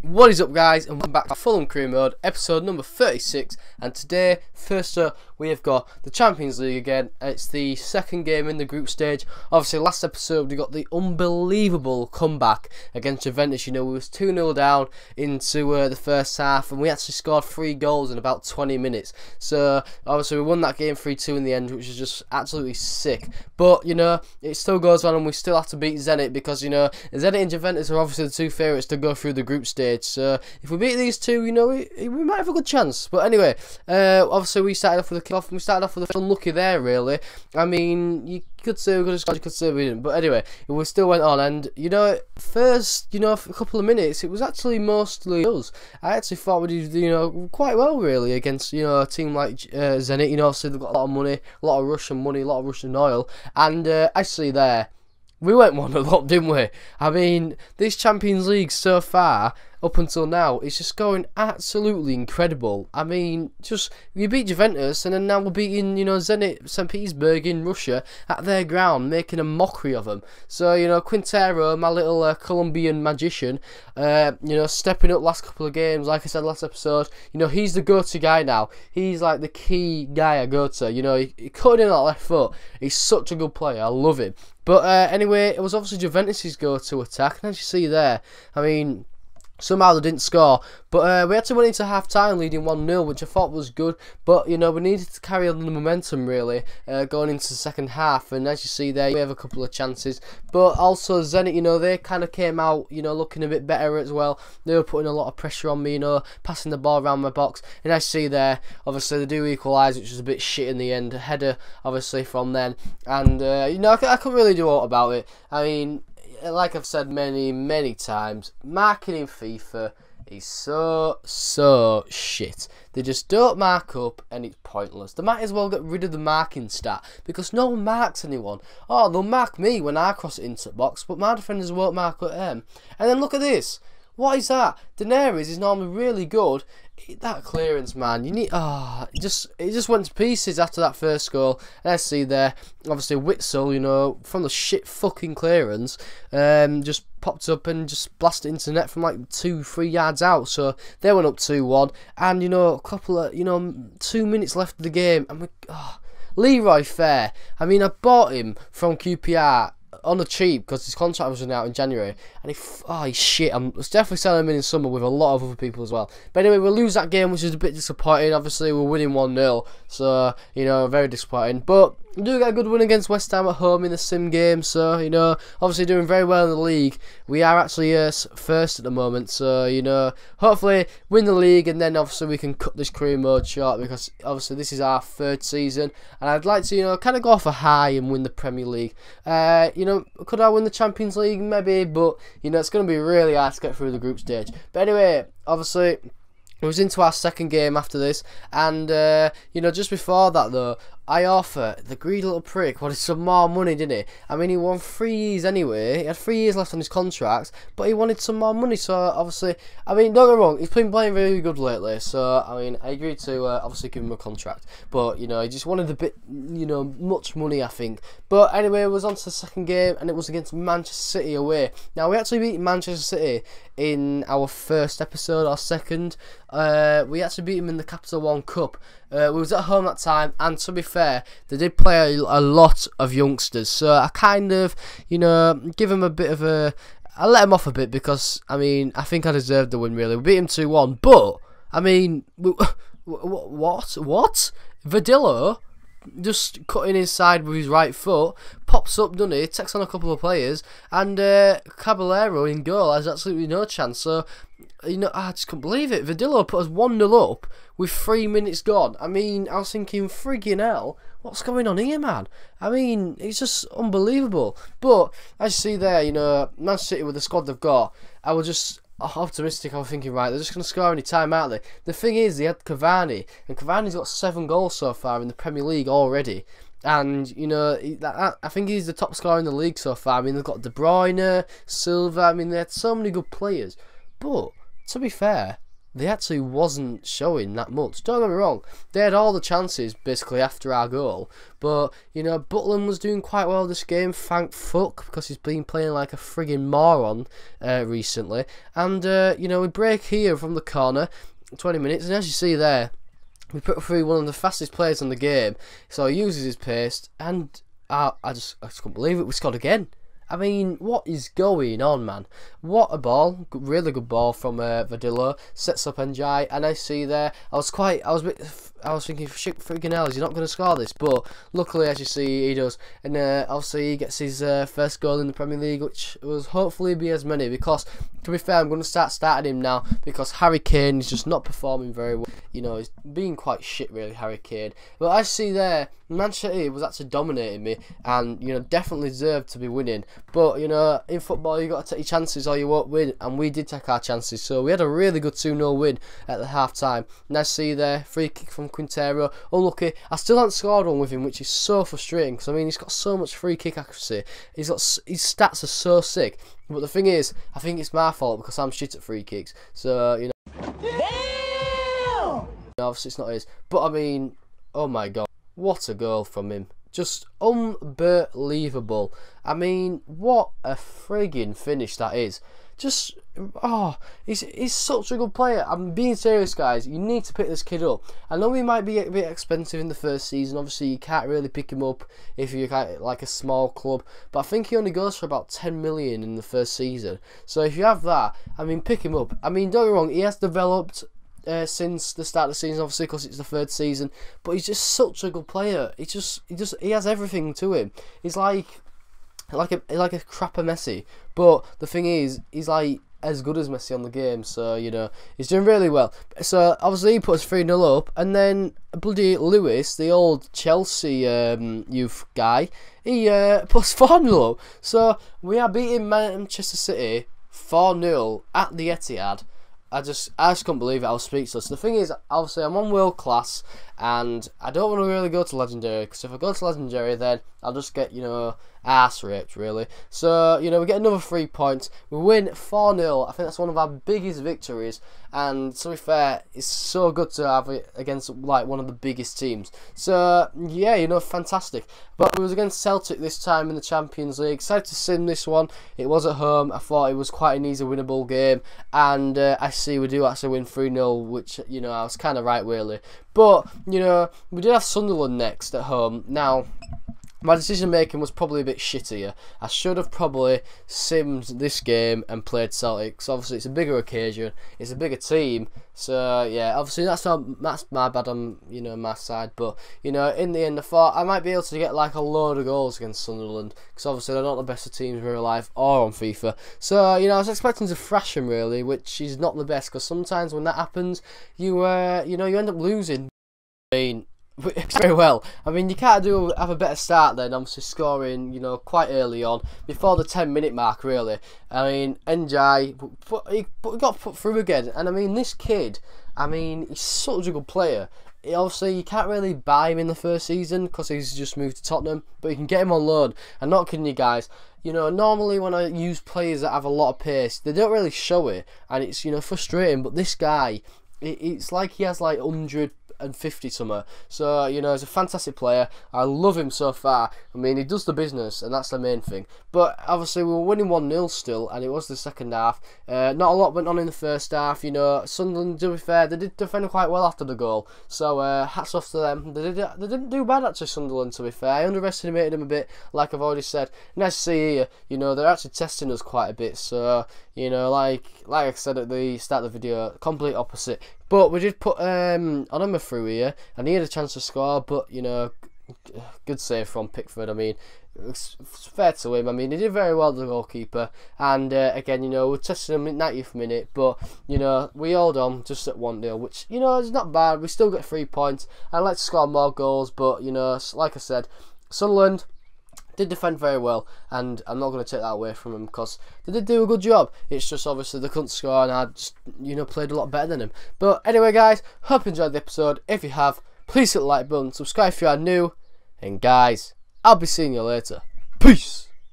What is up, guys, and welcome back to Fulham Crew Mode, episode number 36. And today, first up, we have got the Champions League again. It's the second game in the group stage. Obviously, last episode we got the unbelievable comeback against Juventus. You know, we was 2-0 down into the first half, and we actually scored 3 goals in about 20 minutes. So obviously, we won that game 3-2 in the end, which is just absolutely sick. But you know, it still goes on, and we still have to beat Zenit because you know Zenit and Juventus are obviously the two favourites to go through the group stage. So if we beat these two, you know, we might have a good chance. But anyway, obviously we started off with a kick-off, and we started off with a unlucky there, really. I mean, you could say we could have scored, you could say we didn't. But anyway, we still went on, and you know, first, you know, for a couple of minutes, it was actually mostly us. I actually thought we did, you know, quite well, really, against, you know, a team like Zenit. You know, obviously they've got a lot of money, a lot of Russian money, a lot of Russian oil, and actually there, we went 1-0 up, didn't we? I mean, this Champions League so far, up until now, it's just going absolutely incredible. I mean, just, we beat Juventus, and then now we're beating, you know, Zenit St. Petersburg in Russia at their ground, making a mockery of them. So, you know, Quintero, my little Colombian magician, you know, stepping up last couple of games, like I said last episode, you know, he's the go-to guy now. He's like the key guy I go to. You know, he cut in on that left foot. He's such a good player. I love him. But anyway, it was obviously Juventus' go-to attack, and as you see there, I mean, somehow they didn't score, but we actually went into half-time leading 1-0, which I thought was good, but, you know, we needed to carry on the momentum, really, going into the second half, and as you see there, we have a couple of chances, but also Zenit, you know, they kind of came out, you know, looking a bit better as well. They were putting a lot of pressure on me, you know, passing the ball around my box, and as you see there, obviously they do equalise, which was a bit shit in the end, a header, obviously, from then, and, you know, I couldn't really do a lot about it. I mean, like I've said many times, marking in FIFA is so shit. They just don't mark up, and it's pointless. They might as well get rid of the marking stat, because no one marks anyone. Oh, they'll mark me when I cross it into the box, but my defenders won't mark at them. And then look at this. What is that? Daenerys is normally really good. That clearance, man, you need. It just went to pieces after that first goal. And I see there, obviously Witzel, you know, from the shit fucking clearance, just popped up and just blasted into the net from like 2-3 yards out. So they went up 2-1, and you know, a couple of 2 minutes left of the game, and Leroy Fair. I mean, I bought him from QPR on the cheap because his contract was running out in January, and he's shit. I was definitely selling him in summer with a lot of other people as well. But anyway, we lose that game, which is a bit disappointing. Obviously, we're winning 1-0, so you know, very disappointing. But we do get a good win against West Ham at home in the sim game, so you know, obviously doing very well in the league. We are actually first at the moment, so you know, hopefully win the league, and then obviously we can cut this career mode short, because obviously this is our 3rd season, and I'd like to, you know, kind of go off a high and win the Premier League. You know, could I win the Champions League? Maybe, but you know, it's going to be really hard to get through the group stage. But anyway, obviously, we was into our second game after this, and you know, just before that though, Iorfa, the greedy little prick, wanted some more money, didn't he? I mean, he won 3 years anyway. He had 3 years left on his contract, but he wanted some more money. So obviously, I mean, don't get me wrong, he's been playing really good lately. So I mean, I agreed to obviously give him a contract, but you know, he just wanted a bit, you know, much money, I think. But anyway, it was on to the second game, and it was against Manchester City away. Now we actually beat Manchester City in our first episode, or second. We actually beat him in the Capital One Cup. We was at home that time, and to be fair, they did play a lot of youngsters, so I kind of, you know, give him a bit of a, I let him off a bit, because I mean, I think I deserved the win, really. We beat him 2-1, but I mean, what? Verdillo just cutting inside with his right foot, pops up, doesn't he? Takes on a couple of players, and Caballero in goal has absolutely no chance. So, you know, I just couldn't believe it. Verdillo put us 1-0 up with 3 minutes gone. I mean, I was thinking, friggin' hell, what's going on here, man? I mean, it's just unbelievable. But as you see there, you know, Man City with the squad they've got, I was just optimistic. I was thinking, right, they're just going to score any time, aren't they? The thing is, they had Cavani, and Cavani's got 7 goals so far in the Premier League already. And, you know, I think he's the top scorer in the league so far. I mean, they've got De Bruyne, Silva. I mean, they had so many good players. But, to be fair, they actually wasn't showing that much. Don't get me wrong, they had all the chances basically after our goal, but you know, Butland was doing quite well this game, thank fuck, because he's been playing like a friggin' moron recently. And you know, we break here from the corner, 20 minutes, and as you see there, we put through one of the fastest players in the game, so he uses his pace, and I just couldn't believe it, we scored again. I mean, what is going on, man? What a ball. Really good ball from Vadillo. Sets up Njai, and I see there, I was thinking, shit, freaking hell, is he not going to score this? But luckily, as you see, he does. And obviously, he gets his first goal in the Premier League, which will hopefully be as many, because, to be fair, I'm going to start starting him now, because Harry Kane is just not performing very well. You know, he's being quite shit, really, Harry Kane. But as you see there, Manchester City was actually dominating me, and, you know, definitely deserved to be winning. But, you know, in football, you got to take your chances or you won't win, and we did take our chances. So we had a really good 2-0 win at the half time. And I see there, free kick from Quintero. Unlucky, I still haven't scored one with him, which is so frustrating, because I mean, he's got so much free kick accuracy. His stats are so sick. But the thing is, I think it's my fault because I'm shit at free kicks. So, you know, damn! Obviously it's not his. But I mean, oh my god, what a goal from him. Just unbelievable. I mean, what a friggin' finish that is. Just, oh, he's such a good player. I'm being serious, guys. You need to pick this kid up. I know he might be a bit expensive in the first season. Obviously, you can't really pick him up if you're like a small club. But I think he only goes for about 10 million in the first season. So if you have that, I mean, pick him up. I mean, don't get me wrong, he has developed since the start of the season, obviously, because it's the third season. But he's just such a good player. He has everything to him. He's like a crapper Messi. But the thing is, he's like as good as Messi on the game. So, you know, he's doing really well. So obviously he puts 3-0 up, and then bloody Lewis, the old Chelsea youth guy, he puts 4-0 up. So we are beating Manchester City 4-0 at the Etihad. I just couldn't believe it. I was speechless. The thing is, obviously, I'm on world class, and I don't want to really go to legendary, because if I go to legendary, then I'll just get, you know, arse raped, really. So, you know, we get another 3 points. We win 4-0. I think that's one of our biggest victories, and to be fair, it's so good to have it against, like, one of the biggest teams. So, yeah, you know, fantastic. But it was against Celtic this time in the Champions League. Excited to sim this one. It was at home. I thought it was quite an easy winnable game, and I see we do actually win 3-0, which, you know, I was kind of right, really. But, you know, we did have Sunderland next at home. Now, my decision making was probably a bit shittier. I should have probably simmed this game and played Celtic, because obviously it's a bigger occasion, it's a bigger team. So yeah, obviously that's my bad on, you know, my side. But, you know, in the end I thought I might be able to get like a load of goals against Sunderland, because obviously they're not the best of teams in real life or on FIFA. So, you know, I was expecting to thrash them, really, which is not the best, because sometimes when that happens, you know, you end up losing. I mean, very well. I mean, you can't have a better start than obviously scoring, you know, quite early on, before the 10-minute mark, really. I mean, Njai, he got put through again, and I mean, this kid, I mean, he's such a good player. Obviously, you can't really buy him in the first season because he's just moved to Tottenham, but you can get him on loan. I'm not kidding you guys. You know, normally when I use players that have a lot of pace, they don't really show it, and it's, you know, frustrating. But this guy, it's like he has like 150 somewhere. So, you know, he's a fantastic player. I love him so far. I mean, he does the business, and that's the main thing. But obviously we were winning 1-0 still, and it was the second half. Not a lot went on in the first half. You know, Sunderland, to be fair, they did defend quite well after the goal. So hats off to them. They didn't do bad, actually, Sunderland, to be fair. I underestimated them a bit, like I've already said. Nice to see here, you know, they're actually testing us quite a bit. So, you know, like I said at the start of the video, complete opposite. But we did put Onama through here, and he had a chance to score, but, you know, good save from Pickford. I mean, it's fair to him. I mean, he did very well, the goalkeeper, and again, you know, we're testing him in 90th minute, but, you know, we hold on just at 1-0, which, you know, is not bad. We still get 3 points. I'd like to score more goals, but, you know, like I said, Sunderland did defend very well, and I'm not going to take that away from them, because they did do a good job. It's just obviously they couldn't score, and I just, you know, played a lot better than them. But anyway, guys, hope you enjoyed the episode. If you have, please hit the like button, subscribe if you are new, and guys, I'll be seeing you later. Peace.